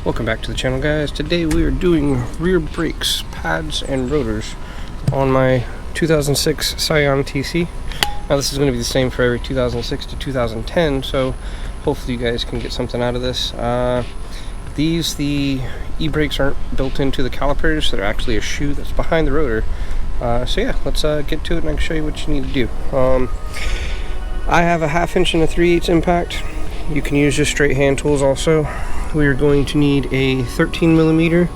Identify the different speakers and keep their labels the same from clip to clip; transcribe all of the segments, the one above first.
Speaker 1: Welcome back to the channel, guys. Today we are doing rear brakes, pads, and rotors on my 2006 Scion TC. Now this is going to be the same for every 2006 to 2010, so hopefully you guys can get something out of this. The e-brakes aren't built into the calipers, they're actually a shoe that's behind the rotor. So yeah, let's get to it and I can show you what you need to do. I have a 1/2 inch and a 3/8 impact. You can use just straight hand tools also. We are going to need a 13mm,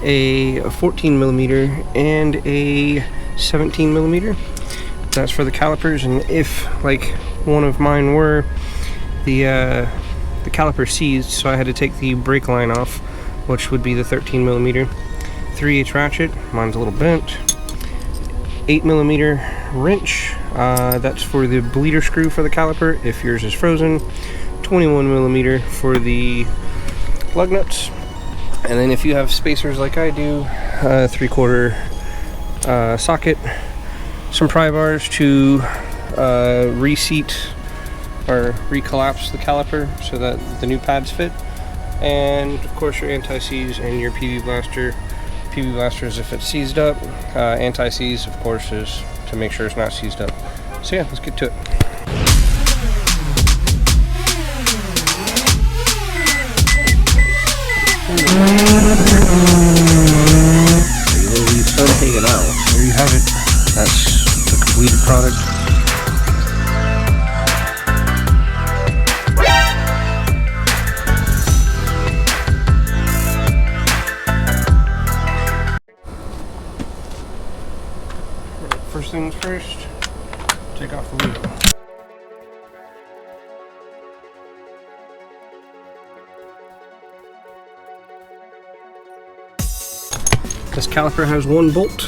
Speaker 1: a 14mm, and a 17mm. That's for the calipers, and if, like one of mine were, the caliper seized, so I had to take the brake line off, which would be the 13mm. 3/8 ratchet, mine's a little bent. 8mm wrench, that's for the bleeder screw for the caliper if yours is frozen. 21mm for the lug nuts, and then if you have spacers like I do, 3/4 socket, some pry bars to reseat or recollapse the caliper so that the new pads fit, and of course your anti-seize and your PV blaster. PV blaster is if it's seized up, anti-seize of course is to make sure it's not seized up. So yeah, let's get to it. Take it out. There you have it. That's the completed product. First things first, take off the wheel. This caliper has one bolt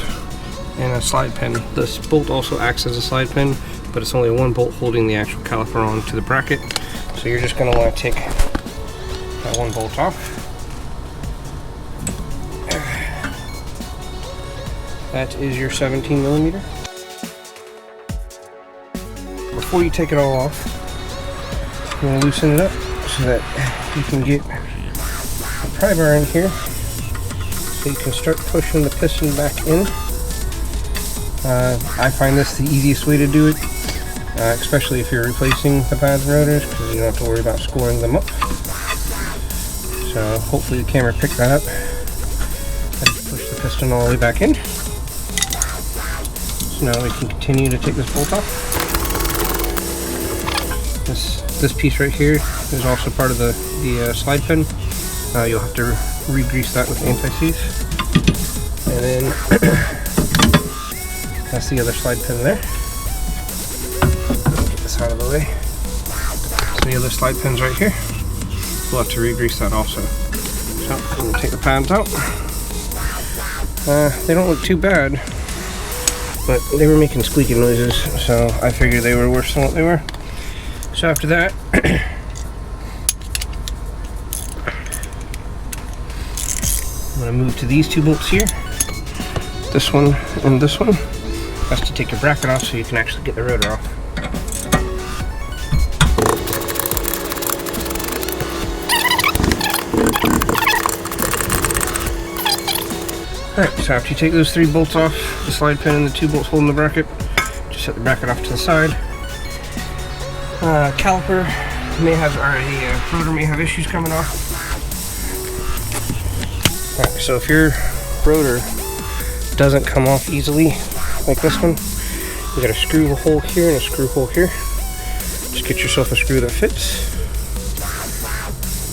Speaker 1: and a slide pin. This bolt also acts as a slide pin, but it's only one bolt holding the actual caliper onto the bracket. So you're just going to want to take that one bolt off. That is your 17mm. Before you take it all off, you want to loosen it up so that you can get a pry bar in here. So you can start pushing the piston back in. I find this the easiest way to do it, especially if you're replacing the pads and rotors, because you don't have to worry about scoring them up. So hopefully the camera picked that up. I just push the piston all the way back in. So now we can continue to take this bolt off. This piece right here is also part of the slide pin. You'll have to re-grease that with anti-seize, and then that's the other slide pin there. Get this out of the way. So the other slide pin's right here. We'll have to re-grease that also. So we'll take the pads out. They don't look too bad, but they were making squeaky noises, so I figured they were worse than what they were. So after that, I'm going to move to these two bolts here, this one and this one. That's to take your bracket off so you can actually get the rotor off. Alright, so after you take those three bolts off, the slide pin and the two bolts holding the bracket, just set the bracket off to the side. Caliper may have, or the rotor may have issues coming off. Alright, so if your rotor doesn't come off easily, like this one, you got a screw hole here and a screw hole here. Just get yourself a screw that fits.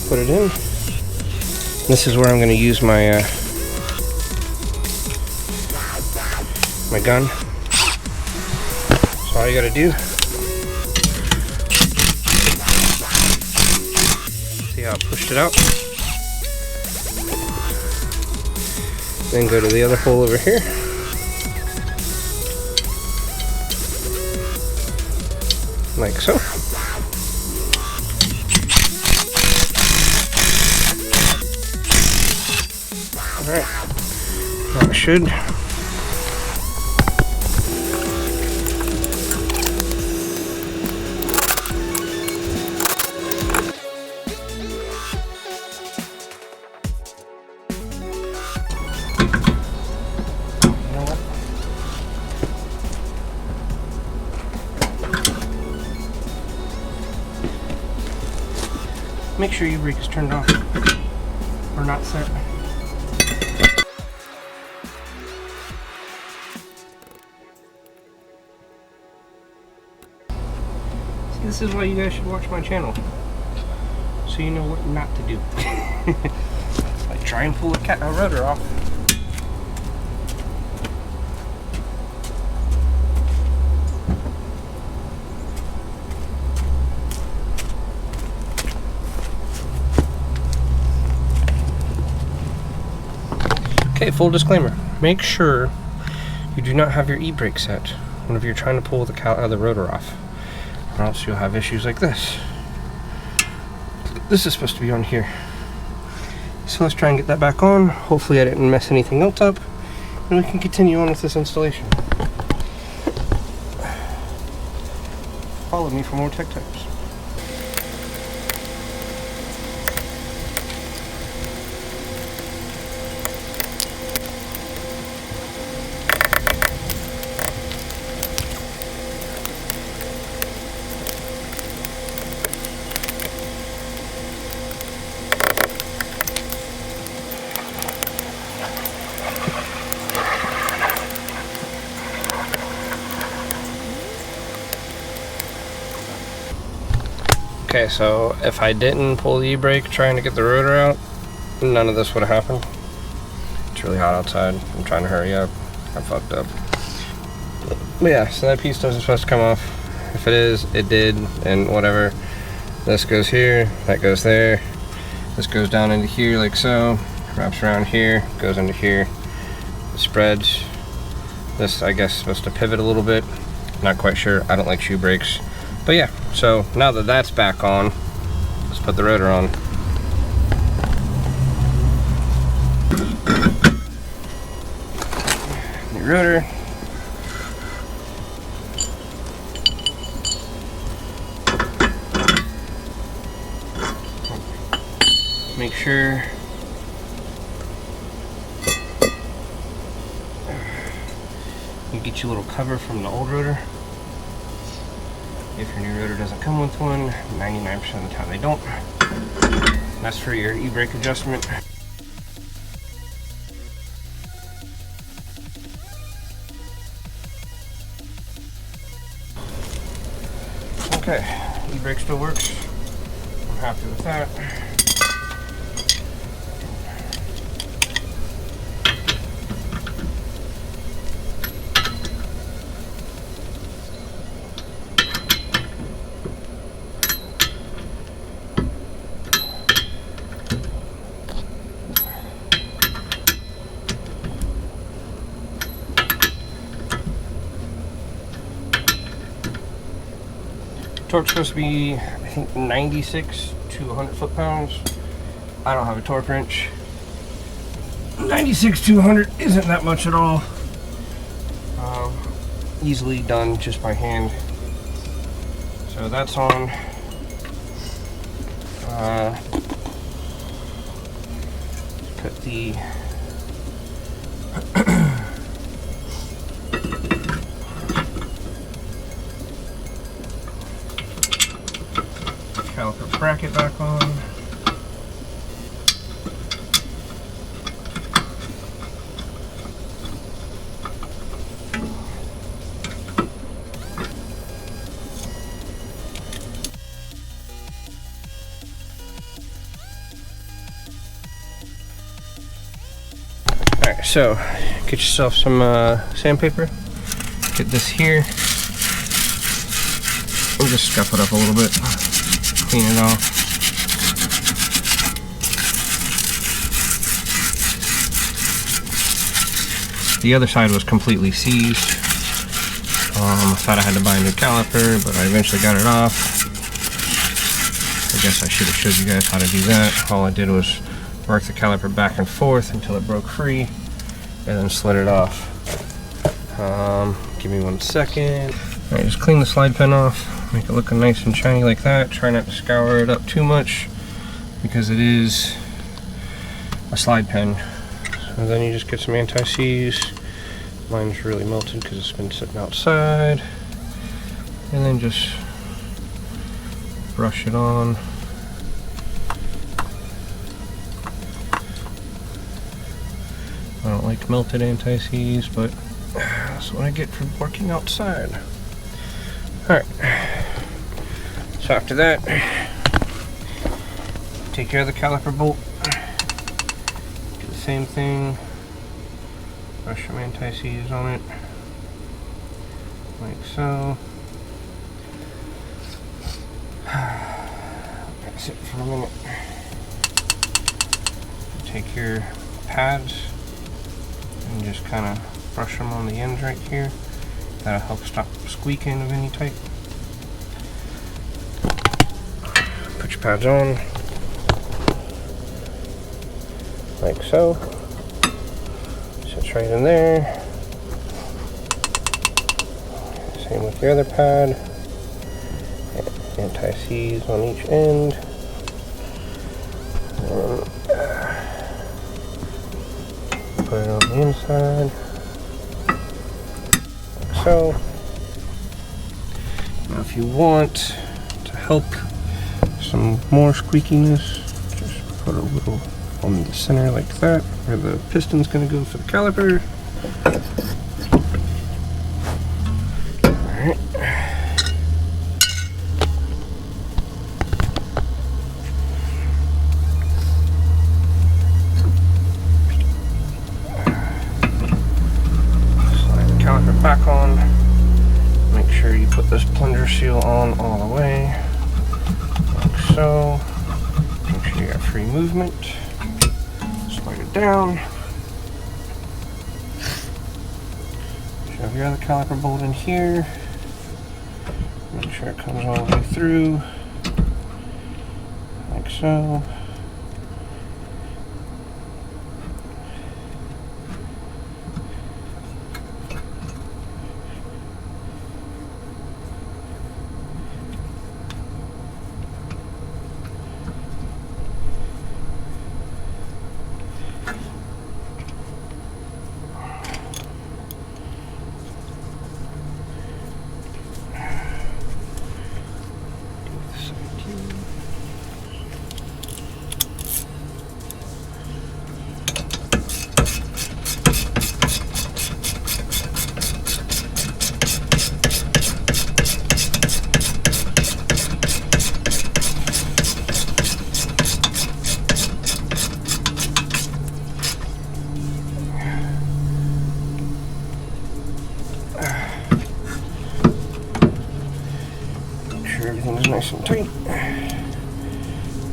Speaker 1: Put it in. And this is where I'm going to use my my gun. So all you got to do, see how I pushed it out? Then go to the other hole over here. Like so. Alright. That should make sure your brake is turned off or not set. See, this is why you guys should watch my channel, so you know what not to do. Like try and pull a rotor off. Okay, full disclaimer. Make sure you do not have your e-brake set whenever you're trying to pull the rotor off, or else you'll have issues like this. This is supposed to be on here. So let's try and get that back on. Hopefully I didn't mess anything else up, and we can continue on with this installation. Follow me for more tech tips. Okay, so if I didn't pull the e-brake trying to get the rotor out, none of this would have happened. It's really hot outside. I'm trying to hurry up. I fucked up. But yeah, so that piece wasn't supposed to come off. If it is, it did, and whatever. This goes here, that goes there. This goes down into here like so, wraps around here, goes into here. It spreads. This, I guess, is supposed to pivot a little bit. Not quite sure. I don't like shoe brakes. But yeah, so now that that's back on, let's put the rotor on. New rotor. Make sure you get your little cover from the old rotor. If your new rotor doesn't come with one, 99% of the time they don't. That's for your e-brake adjustment. Okay, e-brake still works. I'm happy with that. Torque's supposed to be, I think, 96 to 100 foot-pounds. I don't have a torque wrench. 96 to 100 isn't that much at all. Easily done just by hand. So that's on. Put the caliper bracket back on. Alright, so get yourself some sandpaper. Get this here. We'll just scuff it up a little bit. Clean it off. The other side was completely seized. I thought I had to buy a new caliper, but I eventually got it off. I guess I should have showed you guys how to do that. All I did was work the caliper back and forth until it broke free, and then slid it off. Give me 1 second. Alright, just clean the slide pen off. Make it look nice and shiny like that. Try not to scour it up too much because it is a slide pen. So then you just get some anti-seize. Mine's really melted because it's been sitting outside. And then just brush it on. like melted anti-seize, but that's what I get for working outside. Alright, so after that, take care of the caliper bolt. Do the same thing. Brush some anti-seize on it, like so. Gotta sit for a minute. Take your pads and just kind of brush them on the ends right here. That'll help stop squeaking of any type. Put your pads on, like so. Sits right in there. Same with the other pad. Anti-seize on each end. Put it on the inside, like so. Now if you want to help some more squeakiness, just put a little on the center like that, where the piston's going to go for the caliper. Alright. Back on. Make sure you put this plunger seal on all the way, like so. Make sure you got free movement. Slide it down. Shove your other caliper bolt in here. Make sure it comes all the way through, like so. Everything's nice and tight.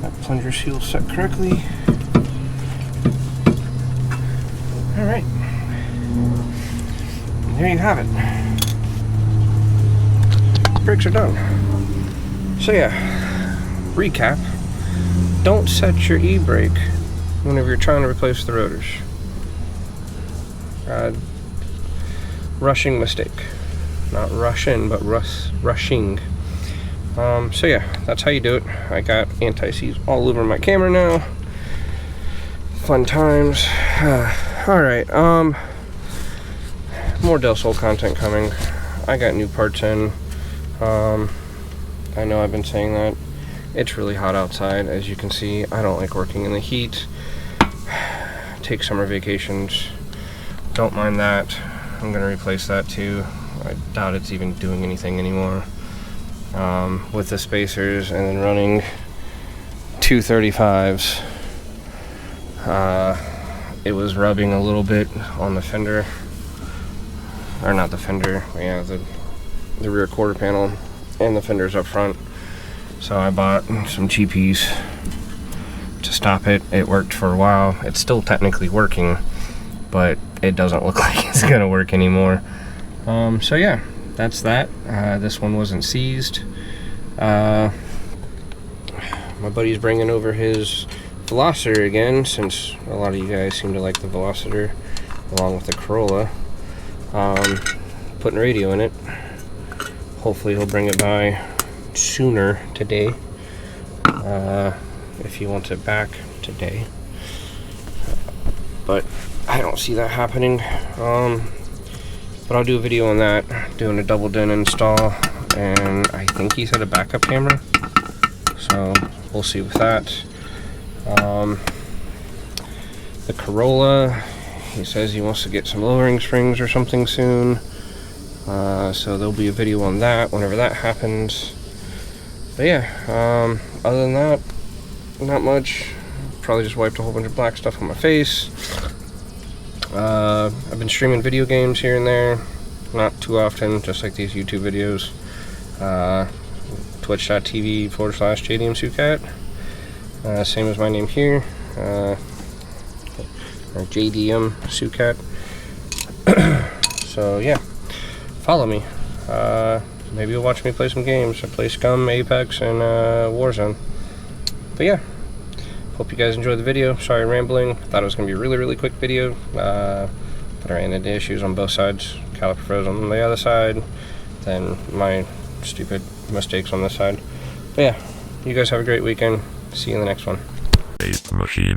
Speaker 1: That plunger seal set correctly. Alright. There you have it. Brakes are done. So yeah, recap. Don't set your e-brake whenever you're trying to replace the rotors. Rushing mistake. Not rushing, but rushing. So yeah, that's how you do it. I got anti-seize all over my camera now. Fun times. Alright, more Del Sol content coming. I got new parts in. I know I've been saying that. It's really hot outside, as you can see. I don't like working in the heat. Take summer vacations. Don't mind that. I'm gonna replace that too. I doubt it's even doing anything anymore. With the spacers and then running 235s, it was rubbing a little bit on the fender, or not the fender, yeah, the rear quarter panel and the fenders up front. So I bought some cheapies to stop it. It worked for a while. It's still technically working, but it doesn't look like it's gonna work anymore. So yeah, that's that. This one wasn't seized. My buddy's bringing over his Velociter again, since a lot of you guys seem to like the Velociter along with the Corolla. Putting radio in it. Hopefully he'll bring it by sooner today, if he wants it back today, but I don't see that happening. But I'll do a video on that, doing a double din install, and I think he said a backup camera, so we'll see with that. The Corolla, He says he wants to get some lowering springs or something soon. So there'll be a video on that whenever that happens. But yeah, other than that, not much. Probably just wiped a whole bunch of black stuff on my face. I've been streaming video games here and there, not too often, just like these YouTube videos. Twitch.tv/JDMSucat. Same as my name here, or JDM Sucat. So yeah, follow me. Maybe you'll watch me play some games. I play Scum, Apex, and Warzone. But yeah, hope you guys enjoyed the video. Sorry rambling. Thought it was going to be a really quick video, but I ran into issues on both sides. Caliper froze on the other side, then my stupid mistakes on this side. But yeah, you guys have a great weekend. See you in the next one.
Speaker 2: Machine.